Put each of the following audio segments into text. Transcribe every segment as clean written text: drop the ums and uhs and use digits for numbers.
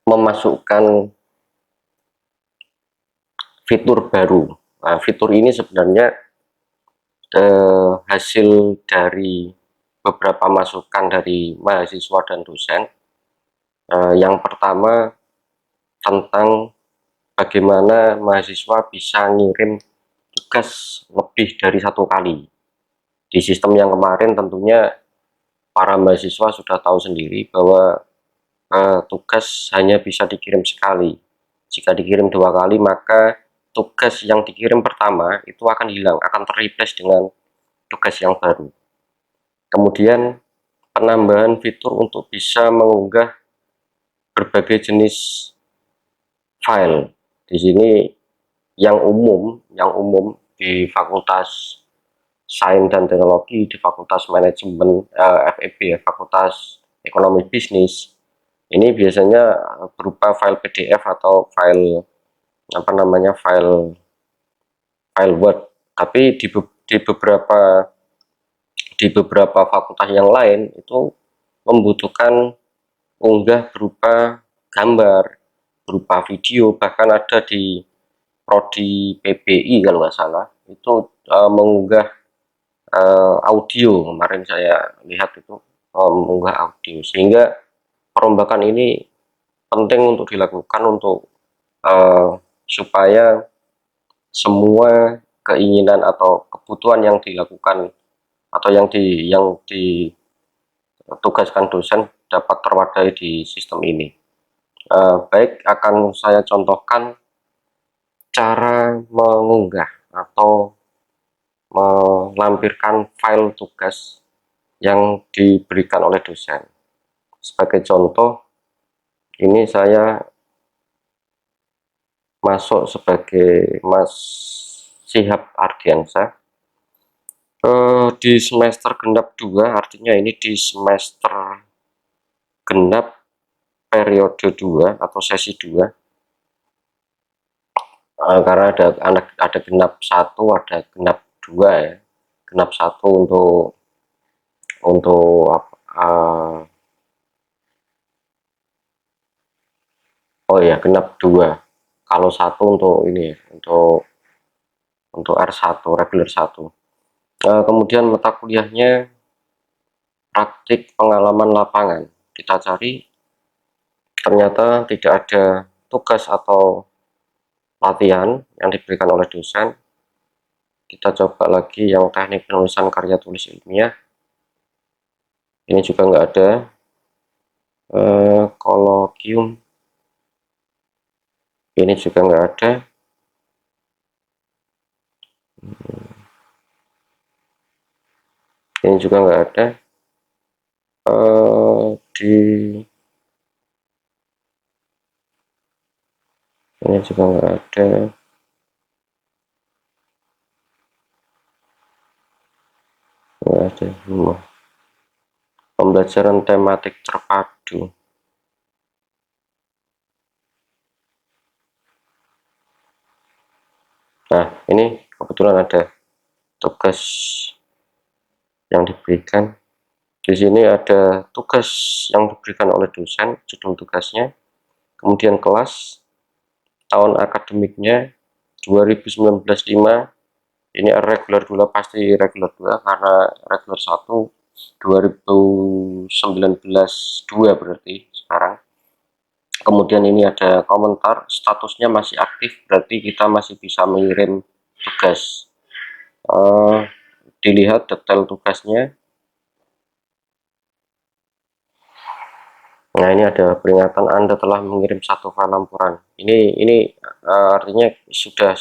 memasukkan fitur baru. Nah, fitur ini sebenarnya hasil dari beberapa masukan dari mahasiswa dan dosen. Yang pertama tentang bagaimana mahasiswa bisa ngirim tugas lebih dari satu kali. Di sistem yang kemarin tentunya para mahasiswa sudah tahu sendiri bahwa tugas hanya bisa dikirim sekali. Jika dikirim dua kali, maka tugas yang dikirim pertama itu akan hilang, akan terreplace dengan tugas yang baru. Kemudian penambahan fitur untuk bisa mengunggah berbagai jenis file. Di sini yang umum di Fakultas Sains dan Teknologi, di Fakultas Manajemen FEB ya, Fakultas Ekonomi Bisnis. Ini biasanya berupa file PDF atau file apa namanya file Word. Tapi di beberapa fakultas yang lain itu membutuhkan unggah berupa gambar, berupa video, bahkan ada di prodi PBI kalau nggak salah itu mengunggah audio. Kemarin saya lihat itu mengunggah audio, sehingga perombakan ini penting untuk dilakukan untuk supaya semua keinginan atau kebutuhan yang dilakukan atau yang ditugaskan dosen dapat terwadai di sistem ini. Baik, akan saya contohkan cara mengunggah atau melampirkan file tugas yang diberikan oleh dosen. Sebagai contoh, ini saya masuk sebagai Mas Syihab Ardiansyah di semester genap 2, artinya ini di semester genap periode 2 atau sesi 2. Karena ada genap 1, ada genap 2 ya. Genap 1 untuk oh ya, genap 2. Kalau 1 untuk ini untuk R1, reguler 1. Kemudian mata kuliahnya praktik pengalaman lapangan. Kita cari, ternyata tidak ada tugas atau latihan yang diberikan oleh dosen. Kita coba lagi yang teknik penulisan karya tulis ilmiah. Ini juga nggak ada. Kolokium ini juga nggak ada. Ini juga nggak ada. Ini juga nggak ada. Nggak ada semua. Pembelajaran tematik terpadu. Nah, ini kebetulan ada tugas yang diberikan. Di sini ada tugas yang diberikan oleh dosen, judul tugasnya, kemudian kelas, tahun akademiknya 2019-5. Ini regular 2, pasti regular 2 karena regular 1 2019-2 berarti sekarang. Kemudian ini ada komentar, statusnya masih aktif, berarti kita masih bisa mengirim tugas. Dilihat detail tugasnya. Nah, ini ada peringatan Anda telah mengirim satu file lampuran. Ini artinya sudah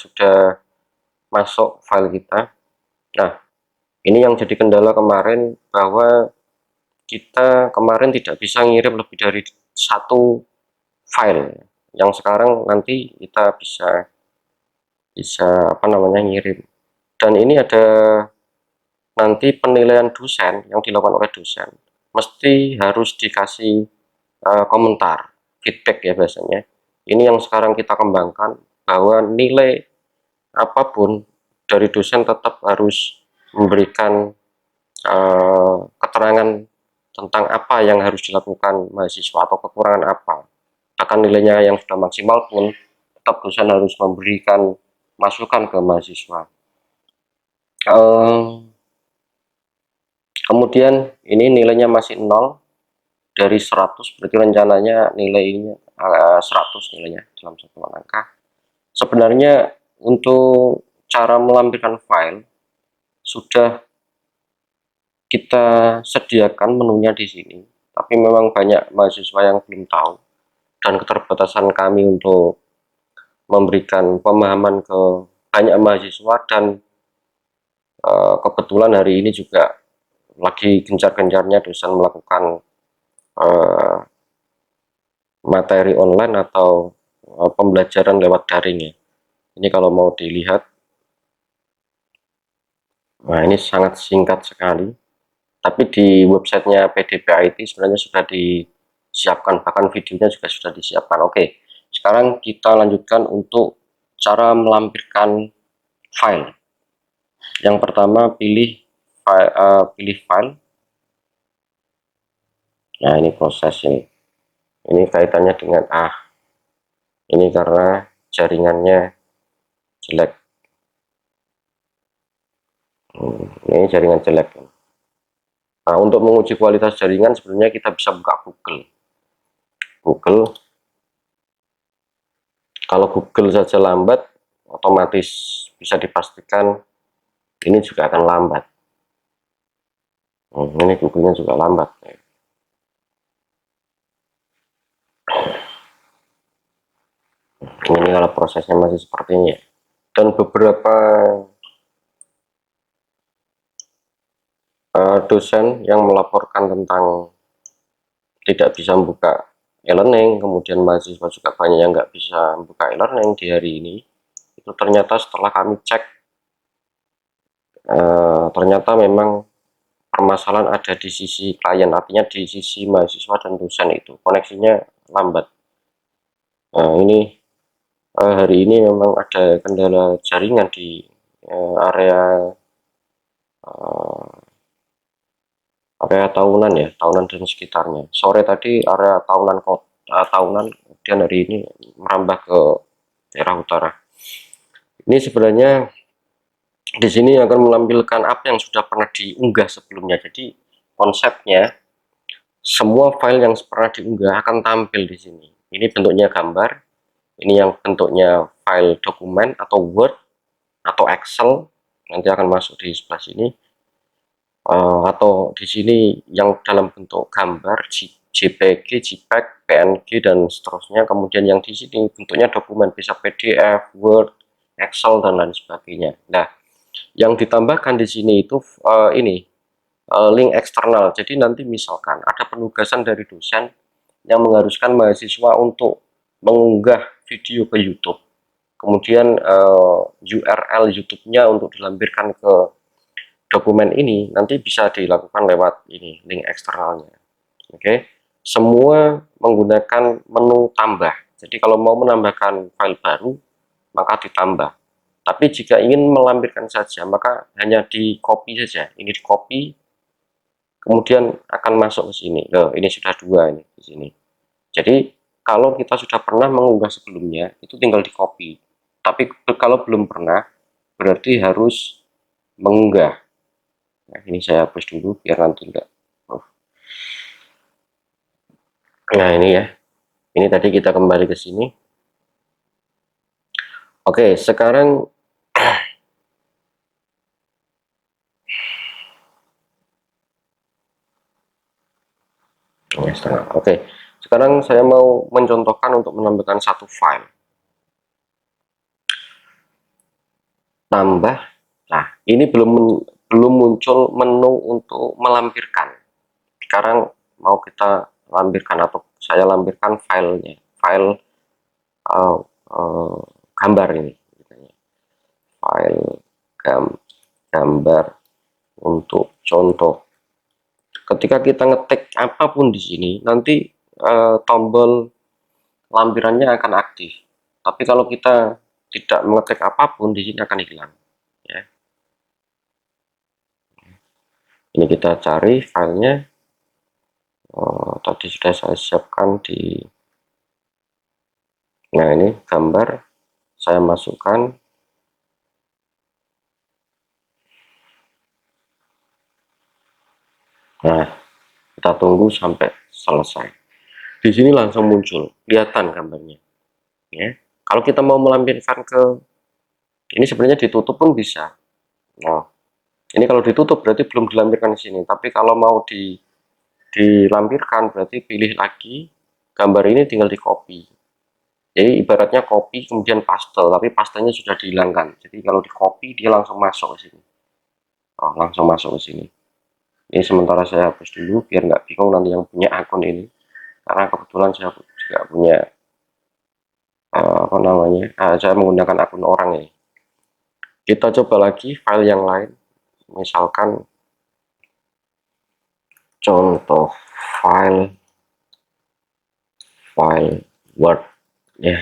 masuk file kita. Nah, ini yang jadi kendala kemarin, bahwa kita kemarin tidak bisa ngirim lebih dari satu file. Yang sekarang nanti kita bisa apa namanya ngirim. Dan ini ada nanti penilaian dosen yang dilakukan oleh dosen, mesti harus dikasih komentar, feedback ya biasanya. Ini yang sekarang kita kembangkan, bahwa nilai apapun dari dosen tetap harus memberikan keterangan tentang apa yang harus dilakukan mahasiswa atau kekurangan apa. bahkan nilainya yang sudah maksimal pun tetap dosen harus memberikan masukan ke mahasiswa. Kemudian ini nilainya masih 0 dari 100, berarti rencananya nilainya 100 nilainya dalam satuan angka. Sebenarnya untuk cara melampirkan file sudah kita sediakan menunya di sini, tapi memang banyak mahasiswa yang belum tahu, dan keterbatasan kami untuk memberikan pemahaman ke banyak mahasiswa, dan kebetulan hari ini juga lagi gencar-gencarnya dosen melakukan materi online atau pembelajaran lewat daring ya. Ini kalau mau dilihat, nah ini sangat singkat sekali, tapi di websitenya PDP-IT sebenarnya sudah disiapkan, bahkan videonya juga sudah disiapkan. Oke, sekarang kita lanjutkan untuk cara melampirkan file. Yang pertama pilih file. Nah ini proses ini kaitannya dengan ini karena jaringannya jelek. Ini jaringan jelek. Nah, untuk menguji kualitas jaringan sebenarnya kita bisa buka Google. Kalau Google saja lambat, otomatis bisa dipastikan ini juga akan lambat. Ini Google-nya juga lambat. Ini kalau prosesnya masih seperti ini ya. Dan beberapa dosen yang melaporkan tentang tidak bisa membuka e-learning, kemudian mahasiswa juga banyak yang nggak bisa membuka e-learning di hari ini. Itu ternyata setelah kami cek, ternyata memang permasalahan ada di sisi klien, artinya di sisi mahasiswa dan dosen itu koneksinya lambat. Nah ini hari ini memang ada kendala jaringan di area Tahunan ya, Tahunan dan sekitarnya. Sore tadi area Tahunan Tahunan, kemudian hari ini merambah ke daerah utara. Ini sebenarnya di sini akan menampilkan apa yang sudah pernah diunggah sebelumnya. Jadi konsepnya semua file yang pernah diunggah akan tampil di sini. Ini bentuknya gambar, ini yang bentuknya file dokumen atau Word atau Excel, nanti akan masuk di sebelah sini. Atau di sini yang dalam bentuk gambar, JPG, JPEG, PNG dan seterusnya. Kemudian yang di sini bentuknya dokumen, bisa PDF, Word, Excel dan lain sebagainya. Nah, yang ditambahkan di sini itu ini link eksternal. Jadi nanti misalkan ada penugasan dari dosen yang mengharuskan mahasiswa untuk mengunggah video ke YouTube, kemudian URL YouTube-nya untuk dilampirkan ke dokumen ini nanti bisa dilakukan lewat ini link eksternalnya. Oke, semua menggunakan menu tambah. Jadi kalau mau menambahkan file baru maka ditambah, tapi jika ingin melampirkan saja maka hanya di copy saja. Ini di copy, kemudian akan masuk ke sini. Loh, ini sudah dua ini di sini. Jadi kalau kita sudah pernah mengunggah sebelumnya itu tinggal di copy, tapi kalau belum pernah berarti harus mengunggah. Nah, ini saya hapus dulu biar nanti enggak. Nah, ini ya. Ini tadi kita kembali ke sini. Oke, sekarang setengah. Oke, sekarang saya mau mencontohkan untuk menambahkan satu file. Tambah. Nah, ini belum muncul menu untuk melampirkan. Sekarang mau kita lampirkan atau saya lampirkan filenya, file gambar ini, file gambar untuk contoh. Ketika kita ngetik apapun di sini, nanti tombol lampirannya akan aktif. Tapi kalau kita tidak mengetik apapun di sini akan hilang. Ya. Ini kita cari filenya. Tadi sudah saya siapkan di Nah, ini gambar saya masukkan. Nah, kita tunggu sampai selesai. Di sini langsung muncul, kelihatan gambarnya. Ya, kalau kita mau melampirkan ke ini sebenarnya ditutup pun bisa. Nah, ini kalau ditutup berarti belum dilampirkan di sini. Tapi kalau mau dilampirkan berarti pilih lagi gambar ini, tinggal di copy. Jadi ibaratnya copy kemudian paste, tapi pastenya sudah dihilangkan. Jadi kalau di copy dia langsung masuk ke sini. Oh, langsung masuk ke sini. Ini sementara saya hapus dulu biar nggak bingung nanti yang punya akun ini. Karena kebetulan saya juga punya apa namanya? Saya menggunakan akun orang ini. Kita coba lagi file yang lain. Misalkan contoh file Word ya.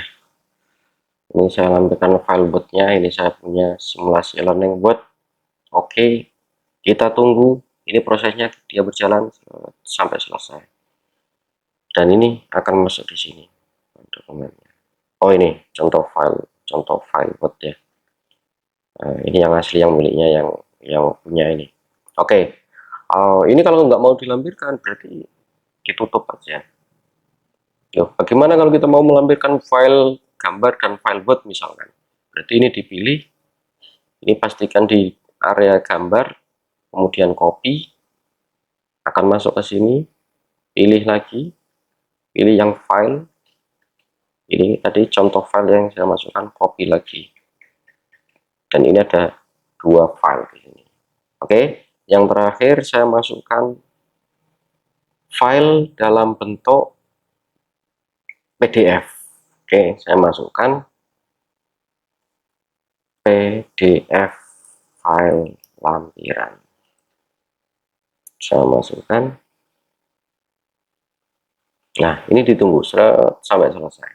Ini saya lampirkan file Word-nya. Ini saya punya simulasi learning Word. Oke, kita tunggu. Ini prosesnya dia berjalan sampai selesai. Dan ini akan masuk di sini dokumennya. Oh, ini contoh file Word ya. Nah, ini yang asli, yang miliknya, yang punya ini. Oke, ini kalau nggak mau dilampirkan berarti ditutup aja. Loh, bagaimana kalau kita mau melampirkan file gambar dan file Word misalkan? Berarti ini dipilih, ini pastikan di area gambar, kemudian copy, akan masuk ke sini, pilih lagi, pilih yang file, ini tadi contoh file yang saya masukkan, copy lagi. Dan ini ada 2 file di sini. Oke, yang terakhir saya masukkan file dalam bentuk PDF. Oke, saya masukkan PDF file lampiran. Saya masukkan. Nah, ini ditunggu sampai selesai.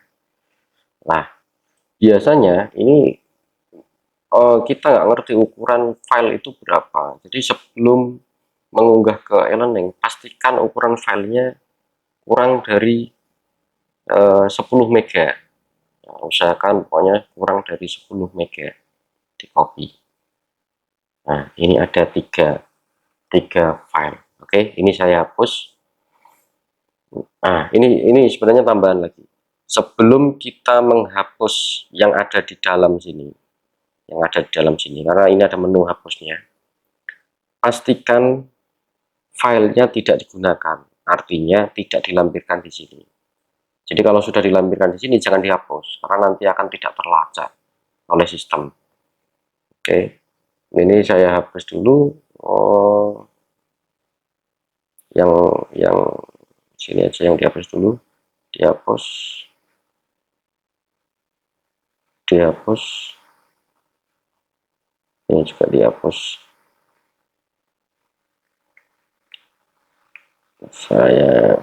Nah, biasanya ini kita nggak ngerti ukuran file itu berapa. Jadi sebelum mengunggah ke e-learning, pastikan ukuran filenya kurang dari 10 mega. Nah, usahakan pokoknya kurang dari 10 mega di copy. Nah, ini ada tiga file. Oke, ini saya hapus. Nah, ini sebenarnya tambahan lagi. Sebelum kita menghapus yang ada di dalam sini, karena ini ada menu hapusnya, pastikan filenya tidak digunakan, artinya tidak dilampirkan di sini. Jadi kalau sudah dilampirkan di sini jangan dihapus, karena nanti akan tidak terlacak oleh sistem. Oke, ini saya hapus dulu. Oh, yang sini aja yang dihapus dulu, dihapus. Ini juga dihapus. Saya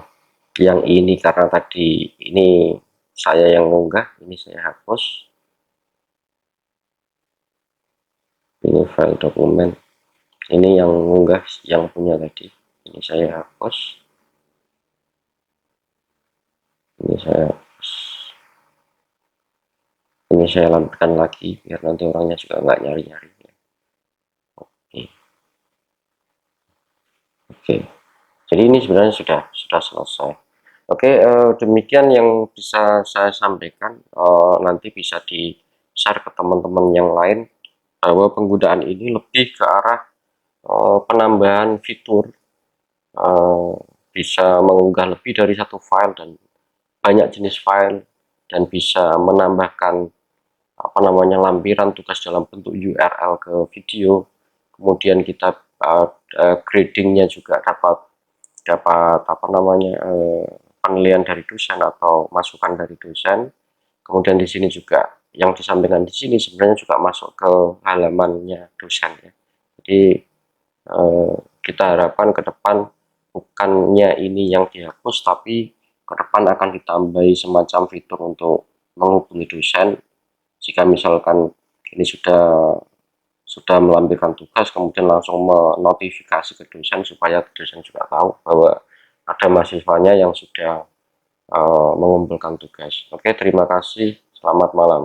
yang ini karena tadi ini saya yang mengunggah, ini saya hapus. Ini file dokumen, ini yang mengunggah yang punya tadi, ini saya hapus. Ini saya lampirkan lagi biar nanti orangnya juga nggak nyari-nyari. Oke, jadi ini sebenarnya sudah selesai. Oke, demikian yang bisa saya sampaikan. Nanti bisa di share ke teman-teman yang lain bahwa penggunaan ini lebih ke arah penambahan fitur, uh, bisa mengunggah lebih dari satu file dan banyak jenis file, dan bisa menambahkan apa namanya lampiran tugas dalam bentuk URL ke video. Kemudian kita gradingnya juga dapat apa namanya penilaian dari dosen atau masukan dari dosen. Kemudian di sini juga yang disampaikan di sini sebenarnya juga masuk ke halamannya dosen ya. Jadi kita harapkan ke depan bukannya ini yang dihapus, tapi ke depan akan ditambahi semacam fitur untuk menghubungi dosen jika misalkan ini sudah melampirkan tugas, kemudian langsung menotifikasi ke dosen supaya dosen juga tahu bahwa ada mahasiswanya yang sudah mengumpulkan tugas. Oke, terima kasih. Selamat malam.